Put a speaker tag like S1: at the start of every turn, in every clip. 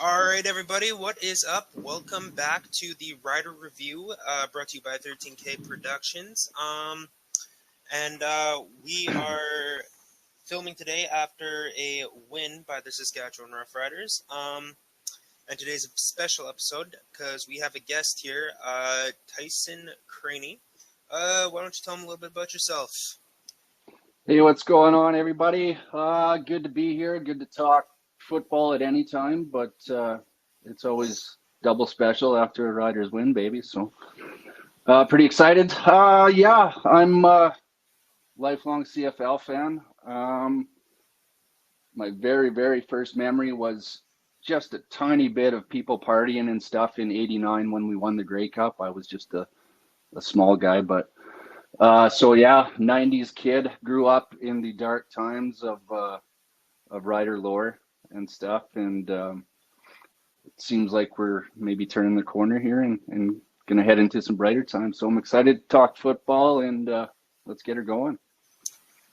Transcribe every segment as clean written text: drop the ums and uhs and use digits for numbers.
S1: All right, everybody, what is up? Welcome back to the Rider Review, brought to you by 13K Productions. We are filming today after a win by the Saskatchewan Roughriders. And today's a special episode because we have a guest here, Tyson Craney. Why don't you tell them a little bit about yourself?
S2: Hey, what's going on, everybody? Good to be here. Good to talk football at any time, but it's always double special after a Riders win, baby. So pretty excited. I'm a lifelong CFL fan. My very, very first memory was just a tiny bit of people partying and stuff in '89 when we won the Grey Cup. I was just a small guy, but 90s kid, grew up in the dark times of Rider lore and stuff, and it seems like we're maybe turning the corner here and gonna head into some brighter times. So I'm excited to talk football, and let's get her going.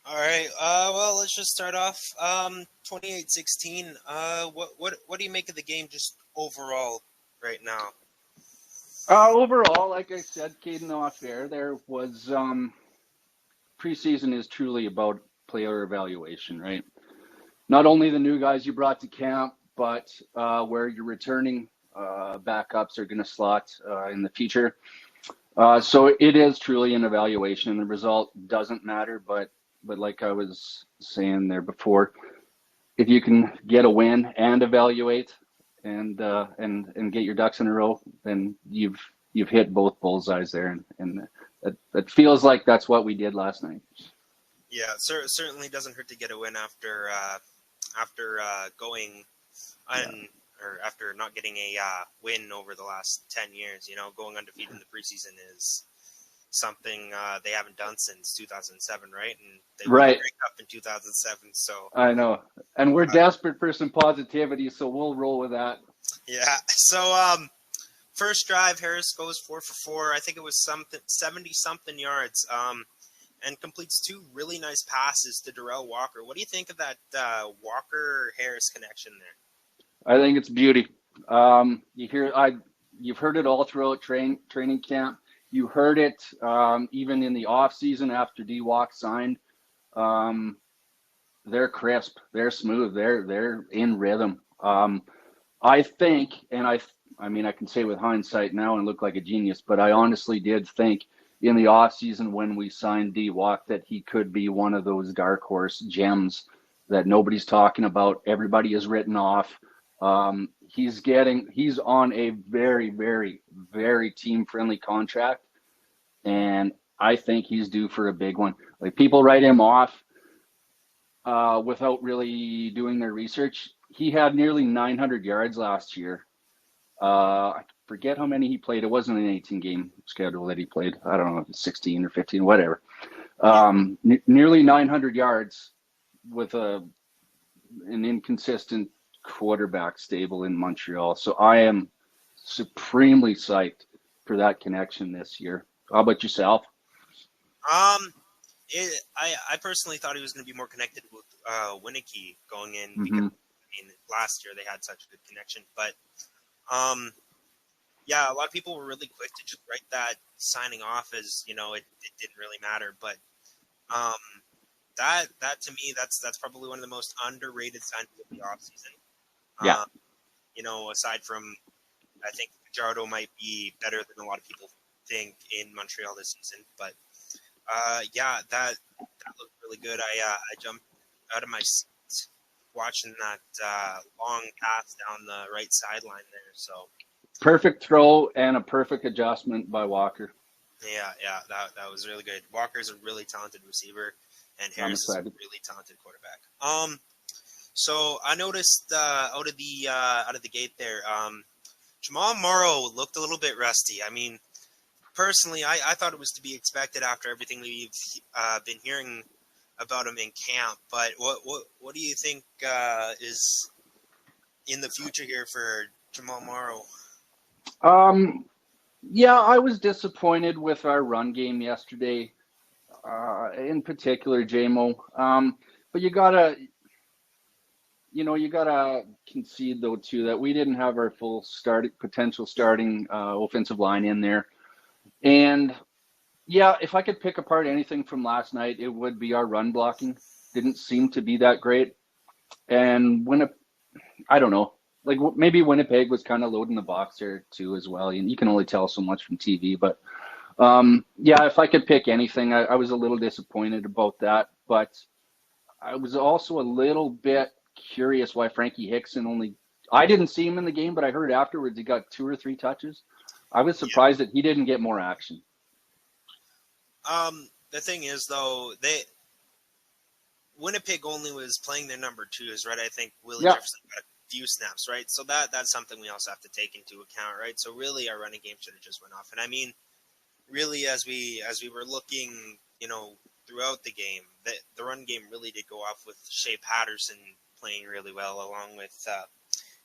S1: All right. Well, let's just start off. 28-16. What do you make of the game just overall right now?
S2: Overall, like I said, Caden off air, there was preseason is truly about player evaluation, right? Not only the new guys you brought to camp, but where your returning backups are going to slot in the future. So it is truly an evaluation. The result doesn't matter, but like I was saying there before, if you can get a win and evaluate and get your ducks in a row, then you've hit both bullseyes there, and it feels like that's what we did last night.
S1: Yeah, certainly doesn't hurt to get a win after not getting a win over the last 10 years. You know, going undefeated in the preseason is something they haven't done since 2007, right? And they won the Grey Cup in 2007. So
S2: I know, and we're desperate for some positivity, so we'll roll with that.
S1: Yeah. So first drive, Harris goes 4 for 4. I think it was 70-something yards. And completes two really nice passes to Darrell Walker. What do you think of that Walker-Harris connection there?
S2: I think it's beauty. You've heard it all throughout training camp. You heard it even in the off season after D-Walk signed. They're crisp, they're smooth, they're in rhythm. I think, and I mean, I can say with hindsight now and look like a genius, but I honestly did think in the offseason when we signed D-Walk that he could be one of those dark horse gems that nobody's talking about. Everybody is written off. He's on a very, very, very team-friendly contract, and I think he's due for a big one. Like, people write him off without really doing their research. He had nearly 900 yards last year. I forget how many he played. It wasn't an 18-game schedule that he played. I don't know if it's 16 or 15, whatever. Nearly 900 yards with an inconsistent quarterback stable in Montreal. So I am supremely psyched for that connection this year. How about yourself?
S1: I personally thought he was going to be more connected with Winneke going in because last year they had such a good connection, but. A lot of people were really quick to just write that signing off as, you know, it didn't really matter. But that to me, that's probably one of the most underrated signings of the offseason.
S2: Yeah.
S1: You know, aside from, I think Fajardo might be better than a lot of people think in Montreal this season. But that looked really good. I jumped out of my seat watching that long pass down the right sideline there. So
S2: perfect throw and a perfect adjustment by Walker.
S1: Yeah, that was really good. Walker's a really talented receiver, and Harris is a really talented quarterback. So I noticed out of the gate there, Jamal Morrow looked a little bit rusty. I mean, personally, I thought it was to be expected after everything we've been hearing about him in camp, but what do you think is in the future here for Jamal Morrow?
S2: I was disappointed with our run game yesterday, in particular, JMO. But you you gotta concede though too that we didn't have our full potential starting offensive line in there, and yeah, if I could pick apart anything from last night, it would be our run blocking. Didn't seem to be that great, and I don't know, like maybe Winnipeg was kind of loading the box there too as well. You can only tell so much from TV, but yeah, if I could pick anything, I was a little disappointed about that, but I was also a little bit curious why Frankie Hickson I didn't see him in the game, but I heard afterwards he got 2 or 3 touches. I was surprised that he didn't get more action.
S1: The thing is, though, Winnipeg only was playing their number 2s, right? I think Willie Jefferson got a few snaps, right? So that's something we also have to take into account, right? So really, our running game should have just went off. And I mean, really, as we were looking, throughout the game, the run game really did go off with Shea Patterson playing really well, along with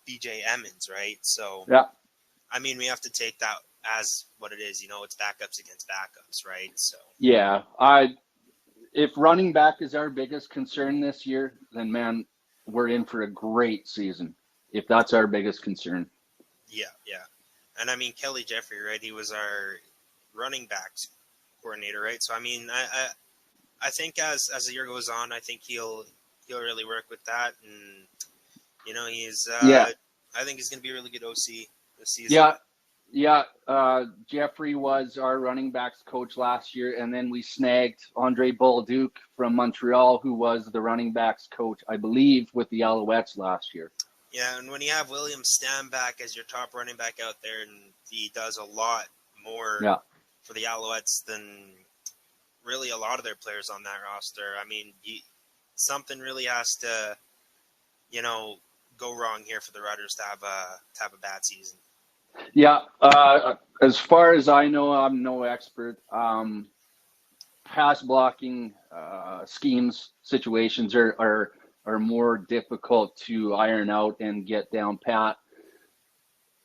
S1: BJ Emmons, right? So,
S2: yeah,
S1: I mean, we have to take that as what it is. It's backups against backups, right? So,
S2: yeah, if running back is our biggest concern this year, then man, we're in for a great season. If that's our biggest concern.
S1: Yeah. And I mean, Kelly Jeffrey, right? He was our running backs coordinator, right? So I mean, I think as the year goes on, I think he'll really work with that, and he's I think he's going to be a really good OC this season.
S2: Yeah. Jeffrey was our running backs coach last year, and then we snagged Andre Bolduc from Montreal, who was the running backs coach, I believe, with the Alouettes last year.
S1: Yeah, and when you have William Stanback as your top running back out there, and he does a lot more for the Alouettes than really a lot of their players on that roster. I mean, something really has to, go wrong here for the Riders to have a bad season.
S2: Yeah, as far as I know, I'm no expert. Pass blocking schemes, situations are more difficult to iron out and get down pat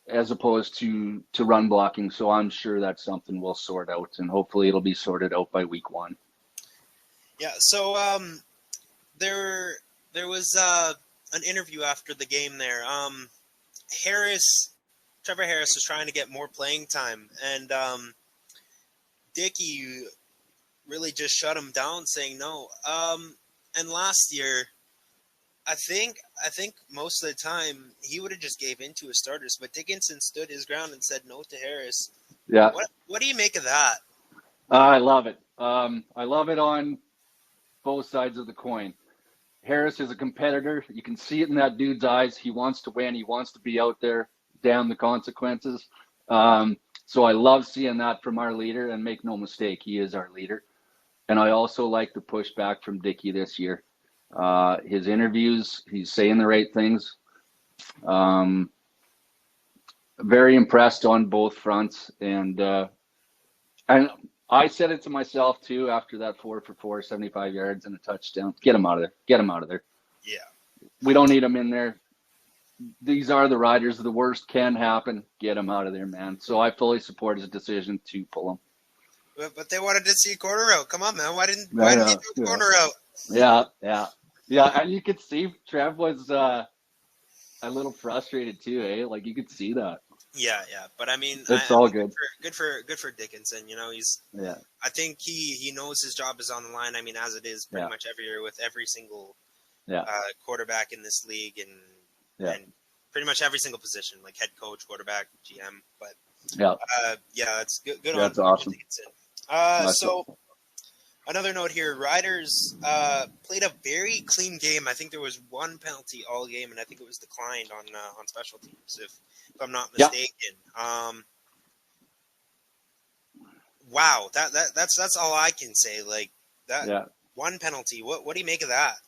S2: as opposed to run blocking. So I'm sure that's something we'll sort out, and hopefully it'll be sorted out by week 1.
S1: Yeah. So there was an interview after the game there. Trevor Harris was trying to get more playing time, and Dickey really just shut him down, saying no. And last year, I think most of the time he would have just gave in to his starters, but Dickinson stood his ground and said no to Harris.
S2: Yeah.
S1: What do you make of that?
S2: I love it. I love it on both sides of the coin. Harris is a competitor. You can see it in that dude's eyes. He wants to win. He wants to be out there, damn the consequences. So I love seeing that from our leader, and make no mistake, he is our leader. And I also like the pushback from Dickey this year. His interviews, he's saying the right things. Very impressed on both fronts. And I said it to myself too after that 4 for 4, 75 yards and a touchdown. Get him out of there. Get him out of there.
S1: Yeah.
S2: We don't need him in there. These are the Riders. The worst can happen. Get him out of there, man. So I fully support his decision to pull him.
S1: But they wanted to see a corner out. Come on, man. Why didn't he throw the corner out?
S2: Yeah. And you could see Trev was a little frustrated too, eh? Like you could see that.
S1: Yeah. But I mean,
S2: it's all good.
S1: Good for Dickinson. I think he knows his job is on the line. I mean, as it is pretty much every year with every single quarterback in this league, and pretty much every single position, like head coach, quarterback, GM. But it's good. Good on
S2: that's awesome.
S1: Dickinson. So another note here: Riders played a very clean game. I think there was one penalty all game, and I think it was declined on special teams, if I'm not mistaken. Wow, that's all I can say. Like that one penalty. What do you make of that?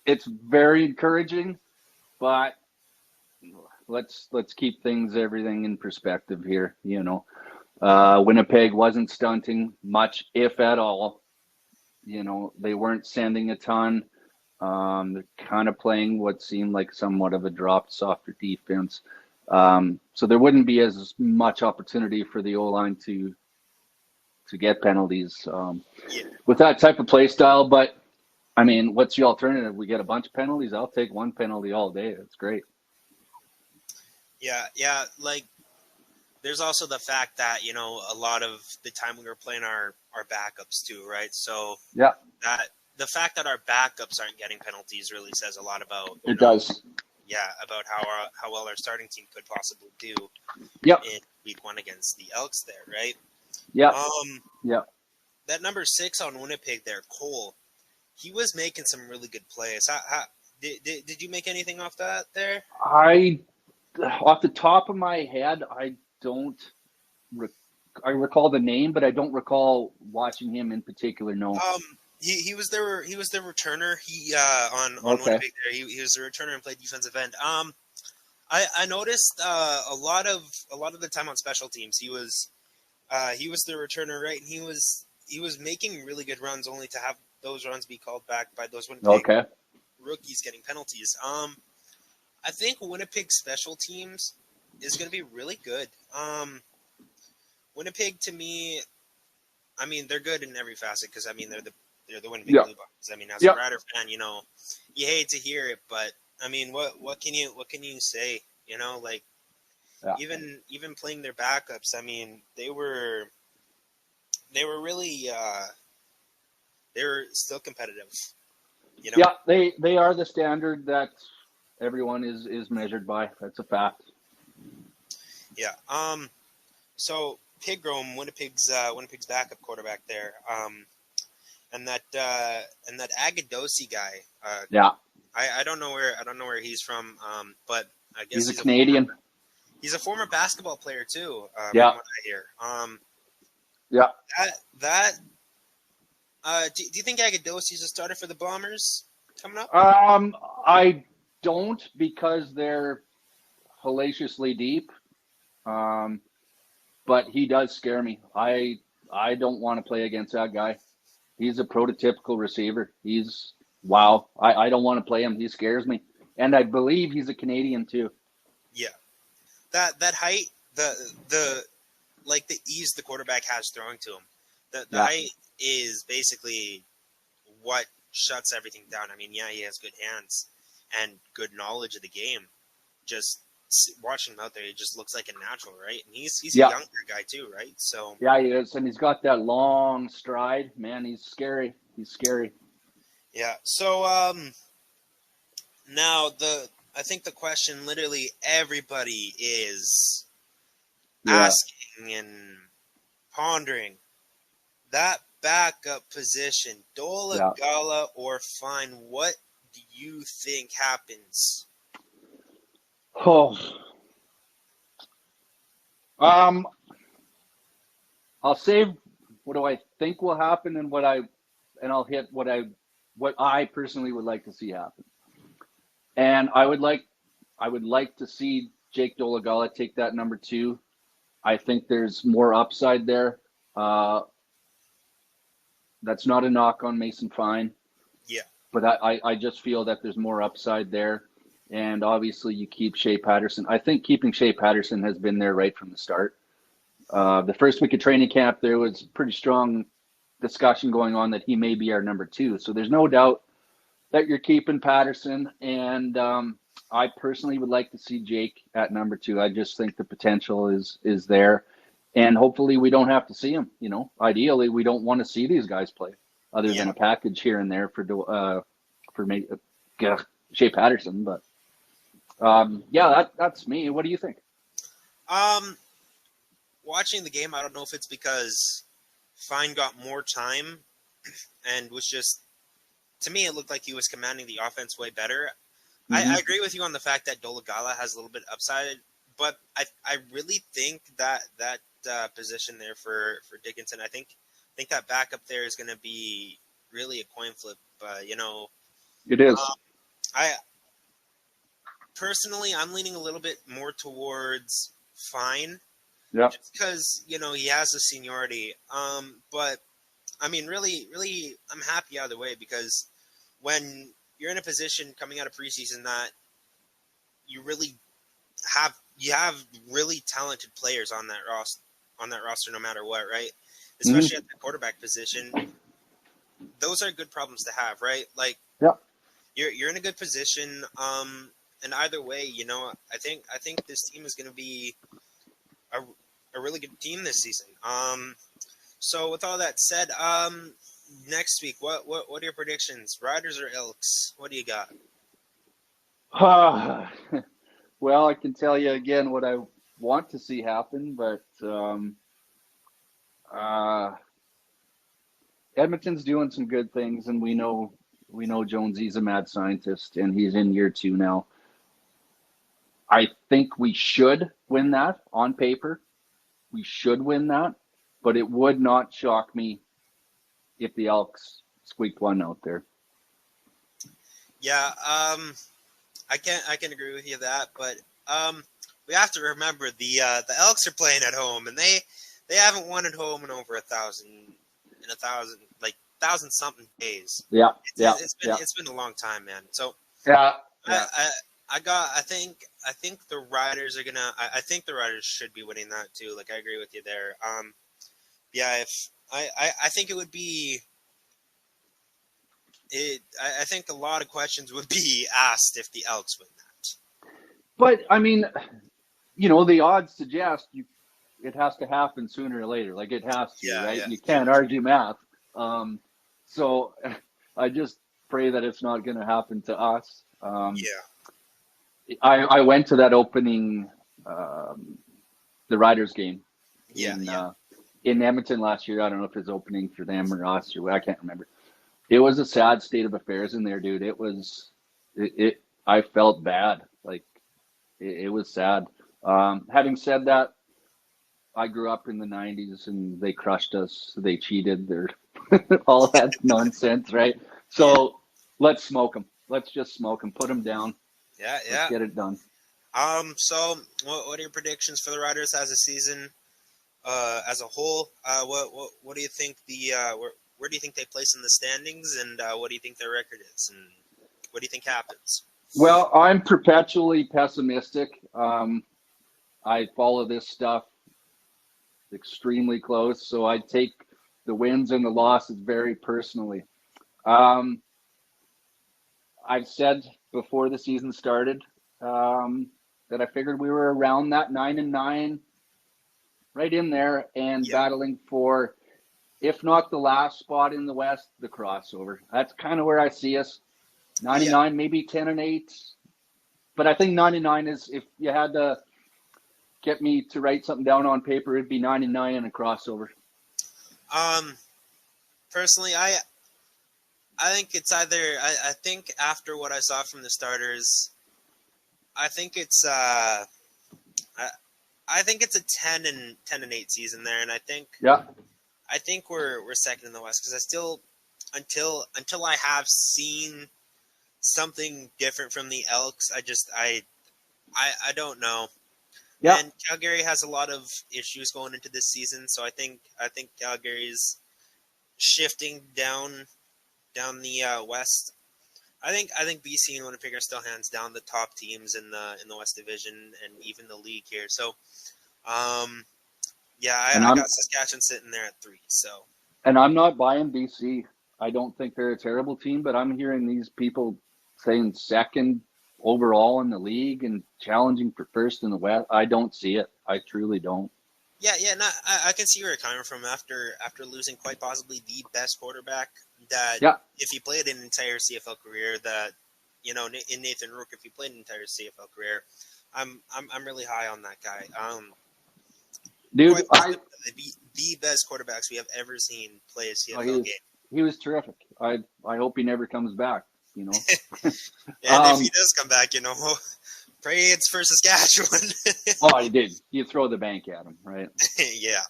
S2: It's very encouraging, but let's keep everything in perspective here. Winnipeg wasn't stunting much, if at all. They weren't sending a ton. They're kind of playing what seemed like somewhat of a dropped, softer defense. So there wouldn't be as much opportunity for the O-line to get penalties with that type of play style. But I mean, what's the alternative? We get a bunch of penalties. I'll take one penalty all day. It's great.
S1: Yeah. Like, there's also the fact that, a lot of the time we were playing our backups too, right? So
S2: yeah,
S1: that the fact that our backups aren't getting penalties really says a lot about
S2: it does.
S1: Yeah, about how well our starting team could possibly do.
S2: Yep.
S1: In week 1 against the Elks there, right?
S2: Yeah. Yeah.
S1: That number 6 on Winnipeg there, Cole, he was making some really good plays. Did you make anything off that there?
S2: Off the top of my head, I don't. I recall the name, but I don't recall watching him in particular. No.
S1: He was their returner. He on Winnipeg there. He was the returner and played defensive end. I noticed a lot of the time on special teams he was the returner, right? And he was making really good runs, only to have those runs be called back by those Winnipeg rookies getting penalties. I think Winnipeg special teams is going to be really good. Winnipeg, to me, I mean, they're good in every facet because, I mean, they're the Winnipeg Blue Bombers. I mean, as a Rider fan, you hate to hear it, but I mean, what can you say? Even playing their backups, I mean, they were really they were still competitive.
S2: Yeah, they are the standard that everyone is measured by. That's a fact.
S1: Yeah. So Pigrom, Winnipeg's backup quarterback there. And that Agadosi guy. I don't know where he's from. But I guess
S2: he's a Canadian.
S1: He's a former basketball player too. From what I hear. Do you think Agadosi's a starter for the Bombers coming up?
S2: I don't, because they're hellaciously deep. But he does scare me. I don't want to play against that guy. He's a prototypical receiver. Wow. I don't want to play him. He scares me. And I believe he's a Canadian too.
S1: Yeah. That height, the ease the quarterback has throwing to him. The height is basically what shuts everything down. I mean, he has good hands and good knowledge of the game. Just watching him out there, he just looks like a natural, right? And he's a younger guy too, right? So
S2: yeah, he is, and he's got that long stride. Man, he's scary.
S1: Yeah. So now I think the question literally everybody is asking and pondering, that backup position, Dolagala or Fine, what do you think happens?
S2: Oh, I'll save what do I think will happen and I'll hit what I personally would like to see happen. And I would like to see Jake Dolagala take that number 2. I think there's more upside there. That's not a knock on Mason Fine.
S1: Yeah.
S2: But I just feel that there's more upside there. And obviously you keep Shea Patterson. I think keeping Shea Patterson has been there right from the start. The first week of training camp, there was pretty strong discussion going on that he may be our number 2. So there's no doubt that you're keeping Patterson. And I personally would like to see Jake at number 2. I just think the potential is there. And hopefully we don't have to see him. Ideally, we don't want to see these guys play other than a package here and there for Shea Patterson. But that's me. What do you think?
S1: Watching the game, I don't know if it's because Fine got more time and was just, to me, it looked like he was commanding the offense way better. Mm-hmm. I agree with you on the fact that Dolagala has a little bit upside, but I really think that position there for Dickinson, I think that backup there is going to be really a coin flip.
S2: It is.
S1: Personally, I'm leaning a little bit more towards Fine.
S2: Yeah.
S1: Just because, he has the seniority. But, I mean, really, I'm happy either way, because when you're in a position coming out of preseason that you really have really talented players on that roster no matter what, right? Especially at the quarterback position. those are good problems to have, right? Like,
S2: yeah.
S1: You're in a good position. And either way, I think this team is going to be a really good team this season. So with all that said, next week, what are your predictions? Riders or Elks? What do you got?
S2: Well, I can tell you again what I want to see happen, but Edmonton's doing some good things, and we know Jonesy's a mad scientist, and he's in year 2 now. I think we should win that on paper. We should win that, but it would not shock me if the Elks squeaked one out there.
S1: Yeah, I can agree with you that, but we have to remember the Elks are playing at home, and they haven't won at home in over 1,000 something days.
S2: Yeah,
S1: it's been a long time, man. So
S2: yeah.
S1: I think the Riders are gonna. I think the Riders should be winning that too. Like, I agree with you there. Yeah, if I think it would be. I think a lot of questions would be asked if the Elks win that.
S2: But I mean, the odds suggest it has to happen sooner or later. Like, it has to, right? Yeah. You can't argue math. So I just pray that it's not going to happen to us. I went to that opening, the Riders game in Edmonton last year. I don't know if it was opening for them or us, or I can't remember. It was a sad state of affairs in there, dude. It was, I felt bad. Like, it was sad. Having said that, I grew up in the 90s and they crushed us. They cheated. They're all that nonsense, right? So let's smoke them. Let's just smoke them. Put them down.
S1: Yeah.
S2: Let's get it done.
S1: So what are your predictions for the Riders as a season, as a whole? What do you think where do you think they place in the standings, and what do you think their record is, and what do you think happens?
S2: Well, I'm perpetually pessimistic. I follow this stuff extremely close, so I take the wins and the losses very personally. I've said before the season started that I figured we were around that 9-9, right in there, and battling for, if not the last spot in the West, the crossover. That's kind of where I see us. 99, maybe 10-8. But I think 99 is, if you had to get me to write something down on paper, it'd be 99 and a crossover.
S1: Personally, I think it's either, I think after what I saw from the starters, I think it's I think it's a 10-8 season there, and I think we're second in the West, because I still, until I have seen something different from the Elks, I don't know. Yeah. And Calgary has a lot of issues going into this season, so I think Calgary's shifting down the West. I think BC and Winnipeg are still hands down the top teams in the West Division and even the league here. So, I got Saskatchewan sitting there at 3. So,
S2: and I'm not buying BC. I don't think they're a terrible team, but I'm hearing these people saying second overall in the league and challenging for first in the West. I don't see it. I truly don't.
S1: Yeah. No, I can see where you're coming from after losing quite possibly the best quarterback. That if he played an entire CFL career, that in Nathan Rourke, if he played an entire CFL career, I'm really high on that guy.
S2: Dude,
S1: the best quarterbacks we have ever seen play a CFL game.
S2: He was terrific. I hope he never comes back.
S1: And if he does come back, pray it's for Saskatchewan.
S2: Oh, he did. You throw the bank at him, right?
S1: Yeah.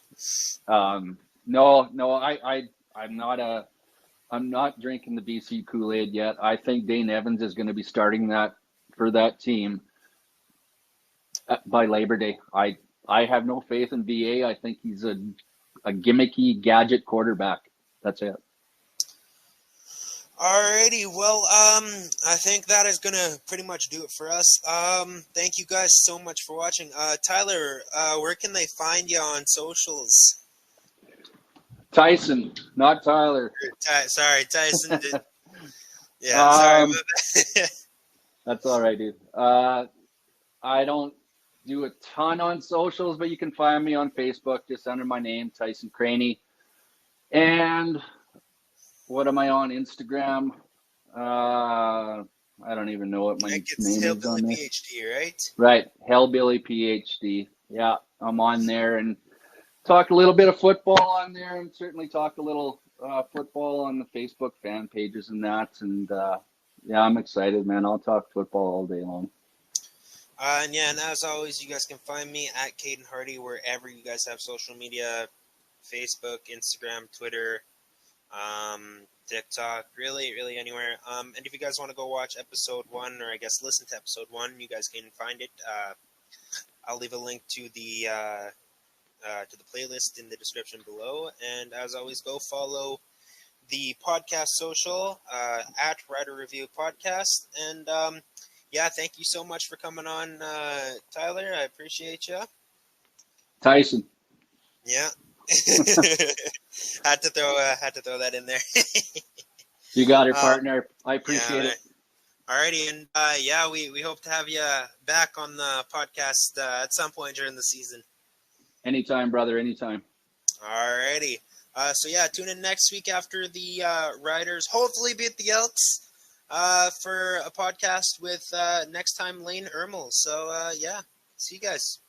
S2: No, I'm not drinking the BC Kool-Aid yet. I think Dane Evans is going to be starting that for that team by Labor Day. I have no faith in VA. I think he's a gimmicky gadget quarterback. That's it.
S1: Alrighty, well, I think that is going to pretty much do it for us. Thank you guys so much for watching. Tyler, where can they find you on socials?
S2: Tyson, not Tyler.
S1: Sorry, Tyson. Yeah, sorry about that.
S2: That's all right, dude. I don't do a ton on socials, but you can find me on Facebook just under my name, Tyson Craney. And what am I on Instagram? I don't even know what my name is on there.
S1: PhD, right?
S2: Right, Hellbilly PhD. Yeah, I'm on there and talk a little bit of football on there, and certainly talk a little football on the Facebook fan pages and that. And yeah, I'm excited, man. I'll talk football all day long.
S1: And as always, you guys can find me at Caden Hardy wherever you guys have social media, Facebook, Instagram, Twitter, TikTok, really anywhere. And if you guys want to go watch episode 1, or I guess listen to episode 1, you guys can find it. I'll leave a link to the playlist in the description below. And as always, go follow the podcast social at Rider Review Podcast. And thank you so much for coming on, Tyler. I appreciate you.
S2: Tyson.
S1: Yeah. had to throw that in there.
S2: You got it, partner. I appreciate it.
S1: Alrighty, and we hope to have you back on the podcast at some point during the season.
S2: Anytime, brother. Anytime.
S1: Alrighty. Tune in next week after the Riders hopefully beat the Elks for a podcast with next time Lane Ermel. So see you guys.